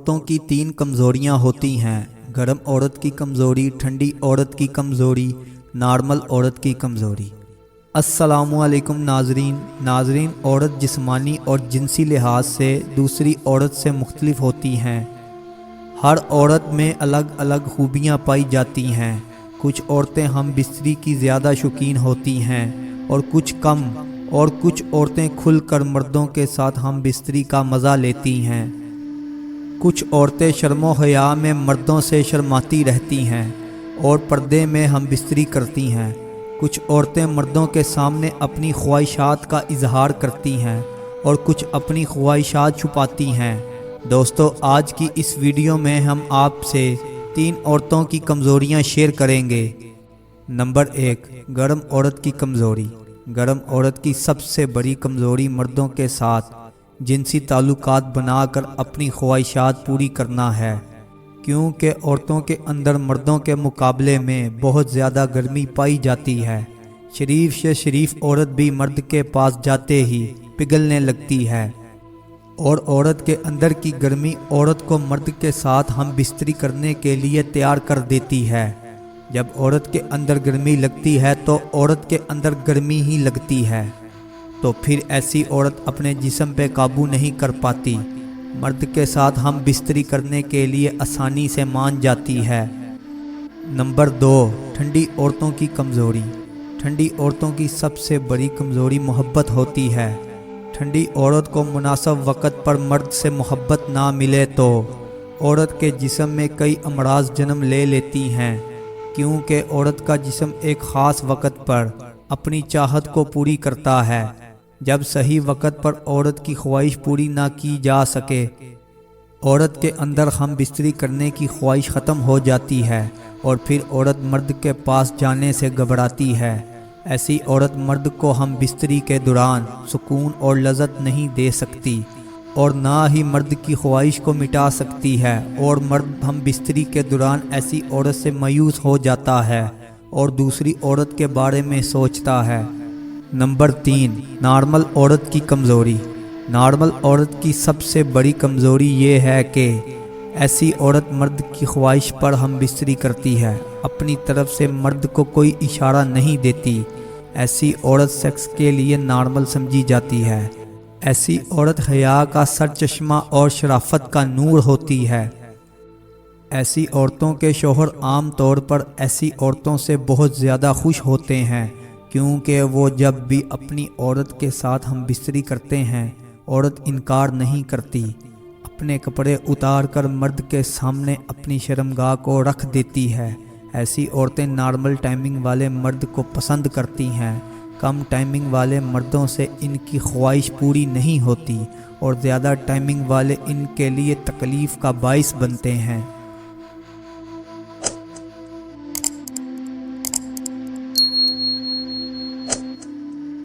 عورتوں کی 3 کمزوریاں ہوتی ہیں: گرم عورت کی کمزوری، ٹھنڈی عورت کی کمزوری، نارمل عورت کی کمزوری۔ السلام علیکم ناظرین، عورت جسمانی اور جنسی لحاظ سے دوسری عورت سے مختلف ہوتی ہیں۔ ہر عورت میں الگ الگ خوبیاں پائی جاتی ہیں۔ کچھ عورتیں ہم بستری کی زیادہ شوقین ہوتی ہیں اور کچھ کم، اور کچھ عورتیں کھل کر مردوں کے ساتھ ہم بستری کا مزہ لیتی ہیں۔ کچھ عورتیں شرم و حیا میں مردوں سے شرماتی رہتی ہیں اور پردے میں ہم بستری کرتی ہیں۔ کچھ عورتیں مردوں کے سامنے اپنی خواہشات کا اظہار کرتی ہیں اور کچھ اپنی خواہشات چھپاتی ہیں۔ دوستو، آج کی اس ویڈیو میں ہم آپ سے 3 عورتوں کی کمزوریاں شیئر کریں گے۔ نمبر 1، گرم عورت کی کمزوری۔ گرم عورت کی سب سے بڑی کمزوری مردوں کے ساتھ جنسی تعلقات بنا کر اپنی خواہشات پوری کرنا ہے، کیونکہ عورتوں کے اندر مردوں کے مقابلے میں بہت زیادہ گرمی پائی جاتی ہے۔ شریف سے شریف عورت بھی مرد کے پاس جاتے ہی پگھلنے لگتی ہے، اور عورت کے اندر کی گرمی عورت کو مرد کے ساتھ ہم بستری کرنے کے لیے تیار کر دیتی ہے۔ جب عورت کے اندر گرمی لگتی ہے تو عورت کے اندر گرمی ہی لگتی ہے، تو پھر ایسی عورت اپنے جسم پہ قابو نہیں کر پاتی، مرد کے ساتھ ہم بستری کرنے کے لیے آسانی سے مان جاتی ہے۔ نمبر 2، ٹھنڈی عورتوں کی کمزوری۔ ٹھنڈی عورتوں کی سب سے بڑی کمزوری محبت ہوتی ہے۔ ٹھنڈی عورت کو مناسب وقت پر مرد سے محبت نہ ملے تو عورت کے جسم میں کئی امراض جنم لے لیتی ہیں، کیونکہ عورت کا جسم ایک خاص وقت پر اپنی چاہت کو پوری کرتا ہے۔ جب صحیح وقت پر عورت کی خواہش پوری نہ کی جا سکے، عورت کے اندر ہم بستری کرنے کی خواہش ختم ہو جاتی ہے اور پھر عورت مرد کے پاس جانے سے گھبراتی ہے۔ ایسی عورت مرد کو ہم بستری کے دوران سکون اور لذت نہیں دے سکتی، اور نہ ہی مرد کی خواہش کو مٹا سکتی ہے، اور مرد ہم بستری کے دوران ایسی عورت سے مایوس ہو جاتا ہے اور دوسری عورت کے بارے میں سوچتا ہے۔ نمبر 3، نارمل عورت کی کمزوری۔ نارمل عورت کی سب سے بڑی کمزوری یہ ہے کہ ایسی عورت مرد کی خواہش پر ہم بستری کرتی ہے، اپنی طرف سے مرد کو کوئی اشارہ نہیں دیتی۔ ایسی عورت سیکس کے لیے نارمل سمجھی جاتی ہے۔ ایسی عورت حیا کا سر چشمہ اور شرافت کا نور ہوتی ہے۔ ایسی عورتوں کے شوہر عام طور پر ایسی عورتوں سے بہت زیادہ خوش ہوتے ہیں، کیونکہ وہ جب بھی اپنی عورت کے ساتھ ہم بستری کرتے ہیں، عورت انکار نہیں کرتی، اپنے کپڑے اتار کر مرد کے سامنے اپنی شرمگاہ کو رکھ دیتی ہے۔ ایسی عورتیں نارمل ٹائمنگ والے مرد کو پسند کرتی ہیں۔ کم ٹائمنگ والے مردوں سے ان کی خواہش پوری نہیں ہوتی، اور زیادہ ٹائمنگ والے ان کے لیے تکلیف کا باعث بنتے ہیں۔